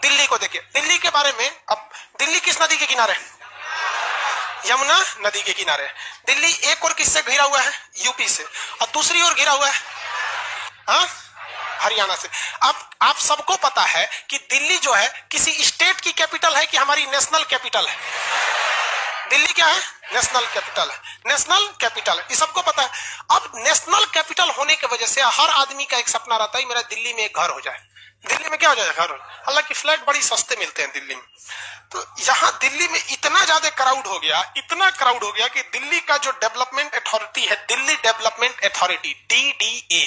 दिल्ली को देखिए, दिल्ली के बारे में। अब दिल्ली किस नदी के किनारे? यमुना नदी के किनारे। दिल्ली एक और किससे घिरा हुआ है? यूपी से। और दूसरी ओर घिरा हुआ है हाँ हरियाणा से। अब आप सबको पता है कि दिल्ली जो है किसी स्टेट की कैपिटल है कि हमारी नेशनल कैपिटल है? दिल्ली क्या है? नेशनल कैपिटल है। नेशनल कैपिटल है, ये सबको पता है। अब नेशनल कैपिटल होने की वजह से हर आदमी का एक सपना रहता है मेरा दिल्ली में एक घर हो जाए। दिल्ली में क्या हो जाए? घर। हालांकि फ्लैट बड़ी सस्ते मिलते हैं दिल्ली में। तो यहाँ दिल्ली में इतना ज्यादा क्राउड हो गया, इतना क्राउड हो गया कि दिल्ली का जो डेवलपमेंट अथॉरिटी है, दिल्ली डेवलपमेंट अथॉरिटी DDA,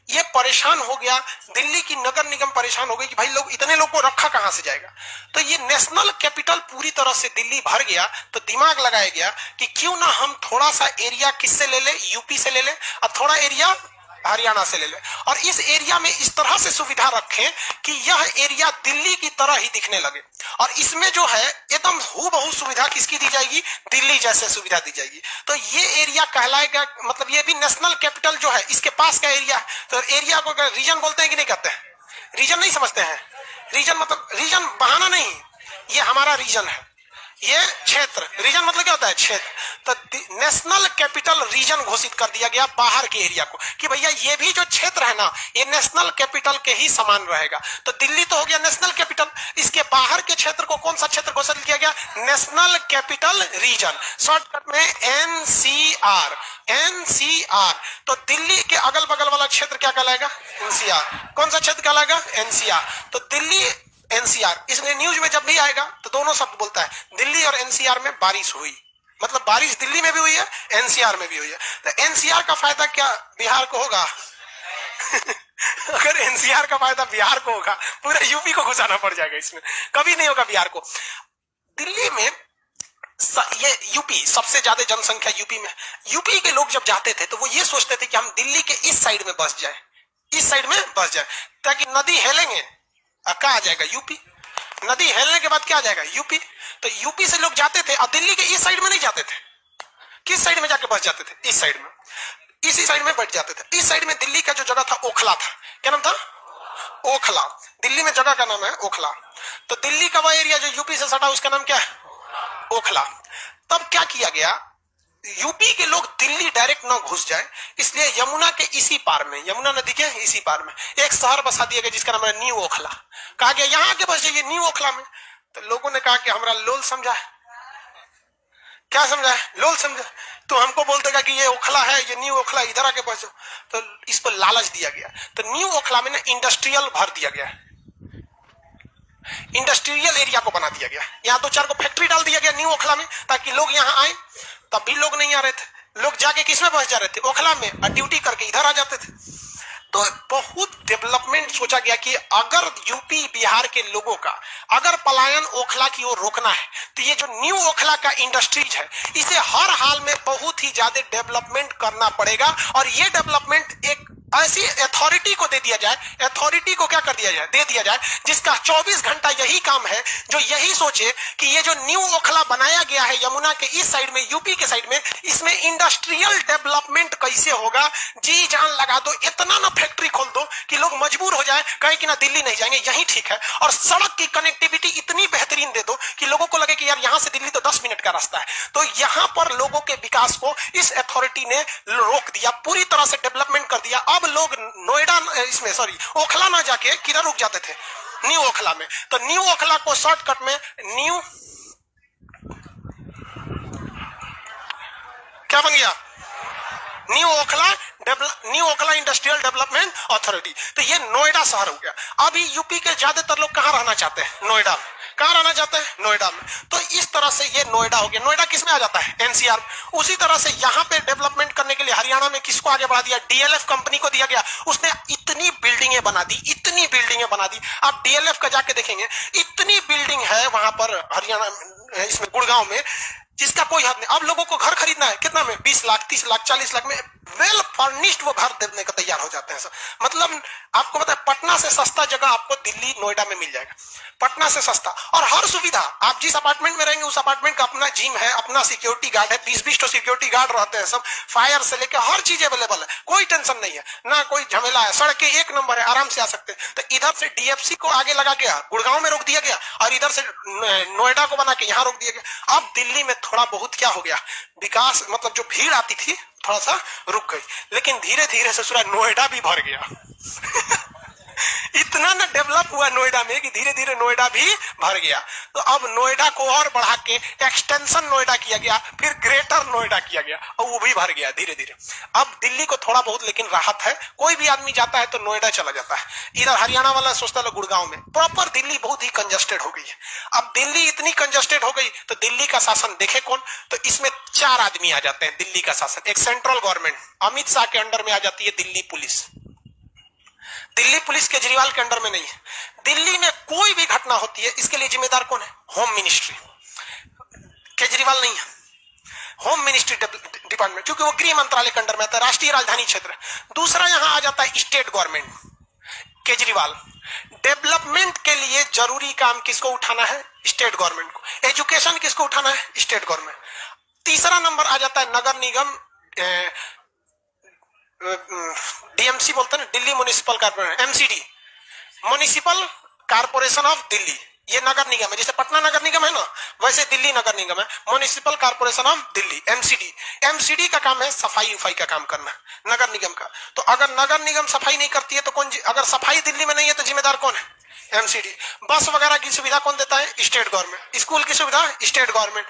ये परेशान हो गया। दिल्ली की नगर निगम परेशान हो गई कि भाई लोग इतने लोग को रखा कहां से जाएगा। तो ये नेशनल कैपिटल पूरी तरह से दिल्ली भर गया। तो दिमाग लगाया गया कि क्यों ना हम थोड़ा सा एरिया किससे ले ले? यूपी से ले ले, और थोड़ा एरिया हरियाणा से ले ले, और इस एरिया में इस तरह से सुविधा रखें कि यह एरिया दिल्ली की तरह ही दिखने लगे। और इसमें जो है एकदम हूबहू सुविधा किसकी दी जाएगी? दिल्ली जैसे सुविधा दी जाएगी। तो ये एरिया कहलाएगा, मतलब ये भी नेशनल कैपिटल जो है इसके पास का एरिया। तो एरिया को रीजन बोलते हैं कि नहीं कहते हैं? रीजन नहीं समझते हैं? रीजन मतलब रीजन बहाना नहीं, ये हमारा रीजन है, ये क्षेत्र। रीजन मतलब क्या होता है? क्षेत्र। तो नेशनल कैपिटल रीजन घोषित कर दिया गया बाहर के एरिया को कि भैया ये भी जो क्षेत्र है ना, ये नेशनल कैपिटल के ही समान रहेगा। तो दिल्ली तो हो गया नेशनल कैपिटल, इसके बाहर के क्षेत्र को कौन सा क्षेत्र घोषित किया गया? नेशनल कैपिटल रीजन, शॉर्टकट में NCR। NCR। तो दिल्ली के अगल बगल वाला क्षेत्र क्या कहलाएगा? NCR। कौन सा क्षेत्र कहलाएगा? NCR। तो दिल्ली NCR, इसलिए न्यूज में जब भी आएगा तो दोनों शब्द बोलता है, दिल्ली और NCR में बारिश हुई, मतलब बारिश दिल्ली में भी हुई है, NCR में भी हुई है। तो NCR का फायदा क्या बिहार को होगा? अगर NCR का फायदा बिहार को होगा, पूरे यूपी को घुसाना पड़ जाएगा इसमें, कभी नहीं होगा बिहार को। दिल्ली में ये यूपी सबसे ज्यादा जनसंख्या यूपी में। यूपी के लोग जब जाते थे तो वो ये सोचते थे कि हम दिल्ली के इस साइड में बस जाए, इस साइड में बस जाए, ताकि नदी हेलेंगे क्या आ जाएगा? यूपी। नदी हेलने के बाद क्या आ जाएगा? यूपी। तो यूपी से लोग जाते थे और दिल्ली के इस साइड में नहीं जाते थे। किस साइड में जाके बस जाते थे? इस साइड में, इसी साइड में बैठ जाते थे। इस साइड में दिल्ली का जो जगह था ओखला था। क्या नाम था? ओखला। दिल्ली में जगह का नाम है ओखला। तो दिल्ली का वह एरिया जो यूपी से सटा उसका नाम क्या है? ओखला। तब क्या किया गया? यूपी के लोग दिल्ली डायरेक्ट ना घुस जाए, इसलिए यमुना के इसी पार में, यमुना नदी के इसी पार में एक शहर बसा दिया गया जिसका नाम है न्यू ओखला। कहा गया यहां आके बस जाइए न्यू ओखला में। तो लोगों ने कहा कि हमारा लोल समझा है। क्या समझा है? लोल समझा। तो हमको बोल देगा कि ये ओखला है, ये न्यू ओखला, इधर आके बस जाओ। तो इस पर लालच दिया गया। तो न्यू ओखला में ना इंडस्ट्रियल भर दिया गया, इंडस्ट्रियल एरिया को बना दिया गया। यहाँ 2-4 को फैक्ट्री डाल दिया गया न्यू ओखला में, ताकि लोग यहाँ आए। तब भी लोग नहीं आ रहे थे, लोग जाके किसमें बस जा रहे थे? ओखला में, और ड्यूटी करके इधर आ जाते थे। तो बहुत डेवलपमेंट सोचा गया कि अगर यूपी बिहार के लोगों का अगर पलायन ओखला की ओर रोकना है तो ये जो न्यू ओखला का इंडस्ट्रीज है इसे हर हाल में बहुत ही ज्यादा डेवलपमेंट करना पड़ेगा। और ये डेवलपमेंट एक ऐसी अथॉरिटी को दे दिया जाए, अथॉरिटी को क्या कर दिया जाए? दे दिया जाए, जिसका 24 घंटा यही काम है, जो यही सोचे कि ये जो न्यू ओखला बनाया गया है यमुना के इस साइड में, यूपी के साइड में, इसमें इंडस्ट्रियल डेवलपमेंट कैसे होगा। जी जान लगा दो, इतना ना फैक्ट्री खोल दो कि लोग मजबूर हो जाए, कहे कि ना दिल्ली नहीं जाएंगे, यही ठीक है। और सड़क की कनेक्टिविटी इतनी बेहतरीन दे दो कि लोगों को लगे कि यार यहां से दिल्ली तो 10 मिनट का रास्ता है। तो यहां पर लोगों के विकास को इस अथॉरिटी ने रोक दिया, पूरी तरह से डेवलपमेंट कर दिया। अब लोग नोएडा इसमें ओखला ना जाके किधर रुक जाते थे? न्यू ओखला में। तो न्यू ओखला को शॉर्टकट में न्यू क्या बन गया? New Okhla industrial development authority. तो ये नोएडा शहर हो गया। अभी यूपी के ज्यादातर लोग कहां रहना चाहते हैं? नोएडा में। कहां रहना चाहते हैं? नोएडा में। तो इस तरह से ये नोएडा हो गया। नोएडा किस में आ जाता है? NCR। उसी तरह से यहां पे डेवलपमेंट करने के लिए हरियाणा में किसको आगे बढ़ा दिया? DLF कंपनी को दिया गया। उसने इतनी बिल्डिंगें बना दी, इतनी बिल्डिंगें बना दी। आप DLF का जाके देखेंगे, इतनी बिल्डिंग है वहां पर हरियाणा इसमें गुड़गांव में, जिसका कोई हद नहीं। अब लोगों को घर खरीदना है कितना में? 20 लाख, 30 लाख, 40 लाख में वेल फर्निश्ड वो घर देने को तैयार हो जाते हैं सब। मतलब आपको पता है पटना से सस्ता जगह आपको दिल्ली नोएडा में मिल जाएगा, पटना से सस्ता, और हर सुविधा। आप जिस अपार्टमेंट में रहेंगे उस अपार्टमेंट का अपना जिम है, अपना सिक्योरिटी गार्ड है, 20-20 तो सिक्योरिटी गार्ड रहते हैं सब, फायर से लेकर हर चीज अवेलेबल है, कोई टेंशन नहीं है, ना कोई झमेला है, सड़कें एक नंबर है, आराम से आ सकते हैं। तो इधर से डीएफसी को आगे लगा गया, गुड़गांव में रोक दिया गया, और इधर से नोएडा को बना के यहाँ रोक दिया गया। अब दिल्ली में थोड़ा बहुत क्या हो गया, विकास, मतलब जो भीड़ आती थी थोड़ा सा रुक गई, लेकिन धीरे धीरे ससुरा नोएडा भी भर गया। इतना ना डेवलप हुआ नोएडा में कि धीरे धीरे नोएडा भी भर गया। तो अब नोएडा को और बढ़ा के एक्सटेंशन नोएडा किया गया, फिर ग्रेटर नोएडा किया गया, और वो भी भर गया धीरे धीरे। अब दिल्ली को थोड़ा बहुत लेकिन राहत है, कोई भी आदमी जाता है तो नोएडा चला जाता है। इधर हरियाणा वाला सोचता है गुड़गांव में, प्रॉपर दिल्ली बहुत ही कंजस्टेड हो गई है। अब दिल्ली इतनी कंजस्टेड हो गई तो दिल्ली का शासन देखे कौन, तो इसमें 4 आदमी आ जाते हैं दिल्ली का शासन। एक सेंट्रल गवर्नमेंट अमित शाह के अंडर में आ जाती है दिल्ली पुलिस। दिल्ली पुलिस केजरीवाल के अंडर में नहीं है। दिल्ली में कोई भी घटना होती है इसके लिए जिम्मेदार कौन है, होम मिनिस्ट्री, केजरीवाल नहीं है, होम मिनिस्ट्री डिपार्टमेंट, क्योंकि वो गृह मंत्रालय के अंडर में आता है, राष्ट्रीय राजधानी क्षेत्र। दूसरा यहां आ जाता है स्टेट गवर्नमेंट, केजरीवाल। डेवलपमेंट के लिए जरूरी काम किसको उठाना है, स्टेट गवर्नमेंट को। एजुकेशन किसको उठाना है, स्टेट गवर्नमेंट। तीसरा नंबर आ जाता है नगर निगम, डीएमसी बोलते हैं ना, Delhi municipal corporation, MCD, municipal corporation of Delhi. ये नगर निगम है, जैसे पटना नगर निगम है ना, वैसे दिल्ली नगर निगम है, municipal corporation of Delhi, MCD. MCD का काम है सफाई उफाई का काम करना, नगर निगम का। तो अगर नगर निगम सफाई नहीं करती है तो कौन, अगर सफाई दिल्ली में नहीं है तो जिम्मेदार कौन है, एमसीडी। बस वगैरह की सुविधा कौन देता है, स्टेट गवर्नमेंट। स्कूल की सुविधा स्टेट गवर्नमेंट।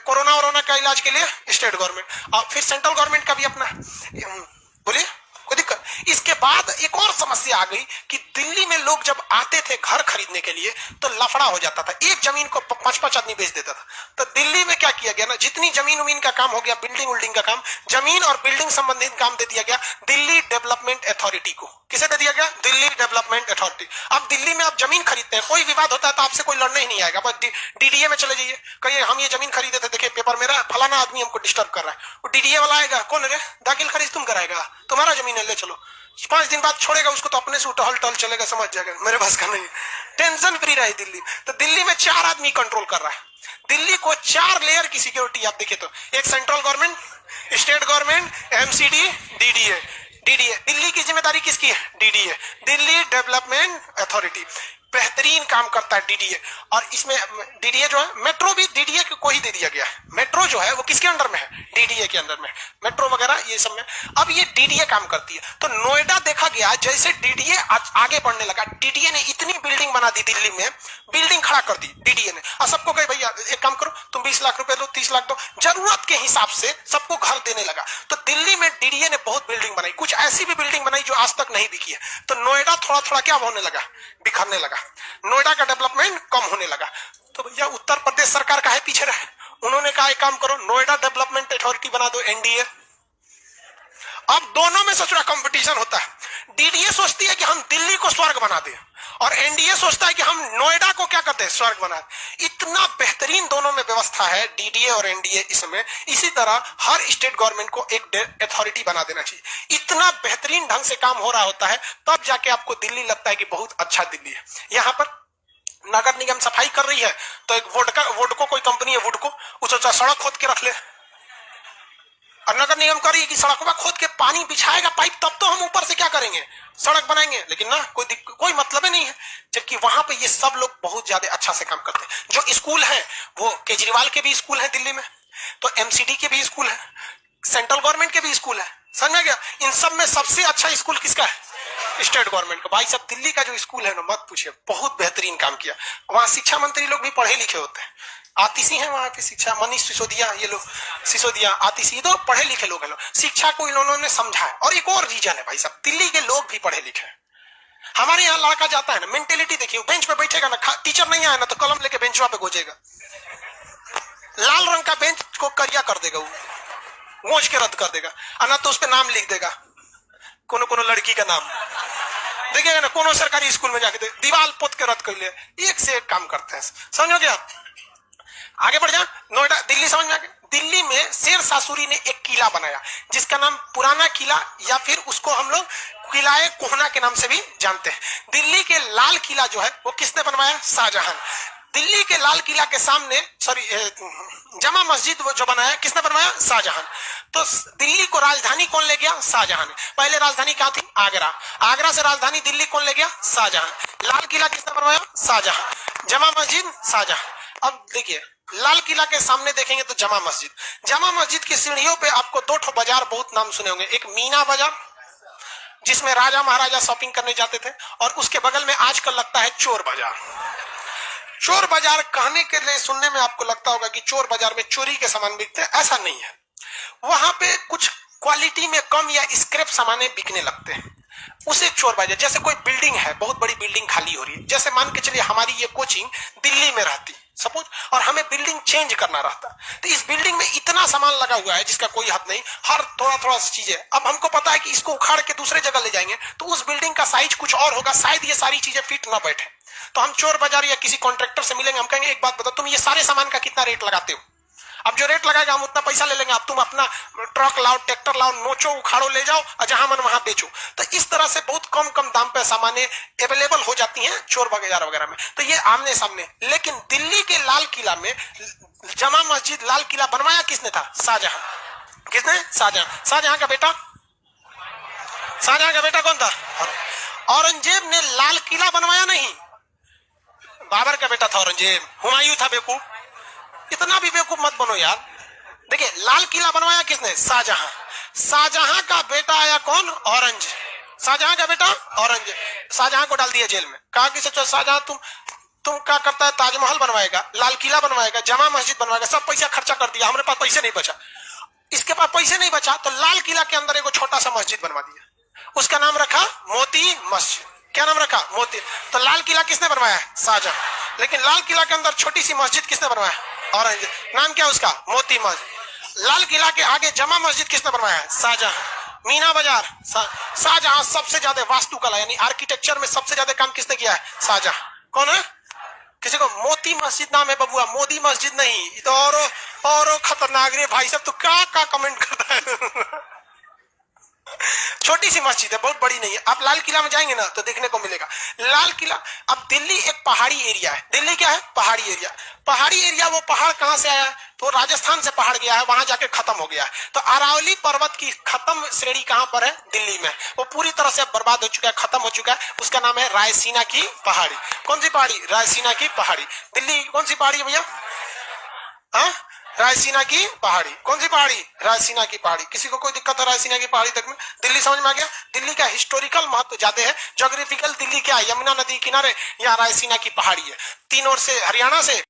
कोरोना वोरोना का इलाज के लिए स्टेट गवर्नमेंट। और फिर सेंट्रल गवर्नमेंट का भी अपना, बोलिए कोई दिक्कत। इसके बाद एक और समस्या आ गई कि दिल्ली में लोग जब आते थे घर खरीदने के लिए तो लफड़ा हो जाता था, एक जमीन को 5-5 आदमी बेच देता था। तो दिल्ली में क्या किया गया ना, जितनी जमीन उमीन का काम हो गया, बिल्डिंग उल्डिंग का काम, जमीन और बिल्डिंग संबंधित काम दे दिया गया दिल्ली डेवलपमेंट अथॉरिटी को। किसे दे दिया गया, दिल्ली डेवलपमेंट अथॉरिटी। अब दिल्ली में आप जमीन खरीदते हैं, कोई विवाद होता है तो आपसे कोई लड़ने ही नहीं आएगा, बस डीडीए में चले जाइए, कहिए हम ये जमीन खरीदे थे, देखिए पेपर मेरा, फलाना आदमी हमको डिस्टर्ब कर रहा है, वो डीडीए वाला आएगा, कौन रे, दाखिल खारिज तुम कराएगा, तुम्हारा जमीन है, ले चलो। 5 दिन बाद छोड़ेगा उसको तो अपने से टहल टहल चलेगा, समझ जाएगा मेरे पास का नहीं। टेंशन फ्री रहे दिल्ली। तो दिल्ली में 4 आदमी कंट्रोल कर रहा है दिल्ली को। 4 लेयर की सिक्योरिटी आप देखिए तो, एक central government, state government, MCD, DDA. DDA Delhi की जिम्मेदारी किसकी है, डीडीए, दिल्ली डेवलपमेंट अथॉरिटी। बेहतरीन काम करता है डीडीए। और इसमें डीडीए जो है, मेट्रो भी डीडीए को ही दे दिया गया है। मेट्रो जो है वो किसके अंडर में है, डीडीए के अंदर में, मेट्रो वगैरह ये सब में। अब ये डीडीए काम करती है। तो नोएडा देखा गया जैसे डीडीए आगे बढ़ने लगा, डीडीए ने इतनी बिल्डिंग बना दी दिल्ली में, बिल्डिंग खड़ा कर दी डीडीए ने। और सबको कहे भैया एक काम करो, तुम 20 लाख रुपए दो, 30 लाख दो, जरूरत के हिसाब से सबको घर देने लगा। तो दिल्ली में डीडीए ने बहुत बिल्डिंग बनाई, कुछ ऐसी भी बिल्डिंग बनाई जो आज तक नहीं बिकी है। तो नोएडा थोड़ा थोड़ा क्या होने लगा, बिखरने लगा, नोएडा का डेवलपमेंट कम होने लगा। तो भैया उत्तर प्रदेश सरकार काहे पीछे रहे, उन्होंने कहा एक काम करो, नोएडा डेवलपमेंट अथॉरिटी बना दो, एनडीए। अब दोनों में सचुरा कंपटीशन होता है। डीडीए सोचती है कि हम दिल्ली को स्वर्ग बना दें, और एनडीए सोचता है कि हम नोएडा को क्या करते हैं, स्वर्ग बना दें। इतना बेहतरीन दोनों में व्यवस्था है डीडीए और एनडीए इसमें। इसी तरह हर स्टेट गवर्नमेंट को एक अथॉरिटी बना देना चाहिए। इतना बेहतरीन ढंग से काम हो रहा होता है, तब जाके आपको दिल्ली लगता है कि बहुत अच्छा दिल्ली है। यहाँ पर नगर निगम सफाई कर रही है तो एक वोडको कोई कंपनी है, वुडको, उसे सड़क खोद के रख ले। और नगर निगम कर रही है कि सड़क खोद के पानी बिछाएगा पाइप, तब तो हम ऊपर से क्या करेंगे, सड़क बनाएंगे। लेकिन ना कोई मतलब ही नहीं है। जबकि वहां पे ये सब लोग बहुत ज्यादा अच्छा से काम करते हैं। जो स्कूल है वो केजरीवाल के भी स्कूल है दिल्ली में, तो एमसीडी के भी स्कूल है, सेंट्रल गवर्नमेंट के भी स्कूल है, समझ में गया। इन सब में सबसे अच्छा स्कूल किसका है, स्टेट गवर्नमेंट का। भाई साहब दिल्ली का जो स्कूल है ना, मत पूछिए, बहुत बेहतरीन काम किया। वहां शिक्षा मंत्री लोग भी पढ़े लिखे होते हैं, आतिशी हैं वहां पे शिक्षा, मनीष सिसोदिया, ये लोग सिसोदिया, आतिशी, तो पढ़े लिखे लोग हैं। शिक्षा को इन्होंने समझा है। और एक और रीजन है भाई साहब, दिल्ली के लोग भी पढ़े लिखे हैं। हमारे यहाँ लड़का जाता है ना, मेंटेलिटी देखिए, बेंच पे बैठेगा ना, टीचर नहीं आया ना तो कलम लेके बेंच पे गोजेगा, लाल रंग का बेंच को करिया कर देगा, वो गोज के रद्द कर देगा, और ना तो उस पर नाम लिख देगा, कोनो लड़की का नाम देखिएगा ना, कोनो सरकारी स्कूल में जाके दीवार पोत के रद्द कर ले। एक से एक काम करते हैं, समझोगे आप। आगे बढ़ जा। नोएडा, दिल्ली समझ में आ गया। दिल्ली में शेर शाह सूरी ने एक किला बनाया जिसका नाम पुराना किला या फिर उसको हम लोग किलाए कोहना के नाम से भी जानते हैं। दिल्ली के लाल किला जो है वो किसने बनवाया? शाहजहां। दिल्ली के लाल किला के सामने जमा मस्जिद वो जो बनाया किसने बनवाया? शाहजहां। तो दिल्ली को राजधानी कौन ले गया? शाहजहां। पहले राजधानी कहां थी? आगरा। आगरा से राजधानी दिल्ली कौन ले गया? शाहजहां। लाल किला किसने बनवाया? शाहजहां। जमा मस्जिद शाहजहां। अब देखिए लाल किला के सामने देखेंगे तो जमा मस्जिद। जमा मस्जिद की सीढ़ियों पे आपको दो ठो बाजार बहुत नाम सुने होंगे। एक मीना बाजार जिसमें राजा महाराजा शॉपिंग करने जाते थे, और उसके बगल में आजकल लगता है चोर बाजार। चोर बाजार कहने के लिए सुनने में आपको लगता होगा कि चोर बाजार में चोरी के सामान बिकते हैं, ऐसा नहीं है। वहां पे कुछ क्वालिटी में कम या स्क्रैप सामाने बिकने लगते हैं, उसे चोर बाजार। जैसे कोई बिल्डिंग है, बहुत बड़ी बिल्डिंग खाली हो रही है, जैसे मान के चलिए हमारी ये कोचिंग दिल्ली में रहती सपोज, और हमें बिल्डिंग चेंज करना रहता, तो इस बिल्डिंग में इतना सामान लगा हुआ है जिसका कोई हद नहीं, हर थोड़ा थोड़ा चीज है। अब हमको पता है कि इसको उखाड़ के दूसरे जगह ले जाएंगे तो उस बिल्डिंग का साइज कुछ और होगा, शायद ये सारी चीजें फिट ना बैठे। तो हम चोर बाजार या किसी कॉन्ट्रैक्टर से मिलेंगे, हम कहेंगे एक बात बताओ, तुम ये सारे सामान का कितना रेट लगाते हो? अब जो रेट लगाएगा हम उतना पैसा ले लेंगे, अब तुम अपना ट्रक लाओ, ट्रैक्टर लाओ, नोचो, उखाड़ो, ले जाओ और जहां मन वहां बेचो। तो इस तरह से बहुत कम कम दाम पे सामानें अवेलेबल हो जाती हैं चोर बाजार वगैरह में। तो ये आमने सामने। लेकिन दिल्ली के लाल किला में जमा मस्जिद, लाल किला बनवाया किसने था? शाहजहां। किसने? शाहजहां। शाहजहां का बेटा, शाहजहां का बेटा कौन था? औरंगजेब ने लाल किला बनवाया नहीं, बाबर का बेटा था औरंगजेब। हुमायूं था बेवकूफ। इतना भी बेवकूफ मत बनो यार। देखिए लाल किला बनवाया किसने? शाहजहां। शाहजहां का बेटा आया कौन? औरंगजेब। शाहजहां का बेटा औरंगजेब। शाहजहां को डाल दिया जेल में, कहा कि सोचो शाहजहां तुम क्या करता है? ताजमहल बनवाएगा, लाल किला बनवाएगा, जमा मस्जिद बनवाएगा, सब पैसा खर्चा कर दिया, हमारे पास पैसे नहीं बचा। इसके पास पैसे नहीं बचा तो लाल किला के अंदर एक छोटा सा मस्जिद बनवा दिया, उसका नाम रखा मोती मस्जिद। क्या नाम रखा? मोती। तो लाल किला किसने बनवाया? शाहजहां। लेकिन लाल किला के अंदर छोटी सी मस्जिद किसने बनवाया? औरंगजेब। नाम क्या उसका? मोती मस्जिद। लाल किला के आगे जमा मस्जिद किसने बनवाया? शाहजहां। मीना बाजार शाहजहां। सबसे ज्यादा वास्तुकला यानी आर्किटेक्चर में सबसे ज्यादा काम किसने किया है? शाहजहां। कौन है? किसी को मोती मस्जिद नाम है बबुआ, मोदी मस्जिद नहीं। तो और खतरनाक रे भाई साहब, तो क्या कमेंट करता है। छोटी सी मस्जिद है, बहुत बड़ी नहीं है। आप लाल किला में जाएंगे ना तो देखने को मिलेगा लाल किला। अब दिल्ली एक पहाड़ी एरिया है। दिल्ली क्या है? पहाड़ी एरिया। पहाड़ी एरिया, वो पहाड़ कहां से आया? तो राजस्थान से पहाड़ गया है, वहां जाके खत्म हो गया है। तो अरावली पर्वत की खत्म श्रेणी कहां पर है? दिल्ली में। वो पूरी तरह से बर्बाद हो चुका है, खत्म हो चुका है। उसका नाम है रायसीना की पहाड़ी। कौन सी पहाड़ी? रायसीना की पहाड़ी। दिल्ली कौन सी पहाड़ी है भैया? रायसीना की पहाड़ी। कौन सी पहाड़ी? रायसीना की पहाड़ी। किसी को कोई दिक्कत है रायसीना की पहाड़ी तक में? दिल्ली समझ में आ गया। दिल्ली का हिस्टोरिकल महत्व ज्यादा है। ज्योग्राफिकल दिल्ली क्या है? यमुना नदी किनारे, यहाँ रायसीना की पहाड़ी है। तीन ओर से हरियाणा से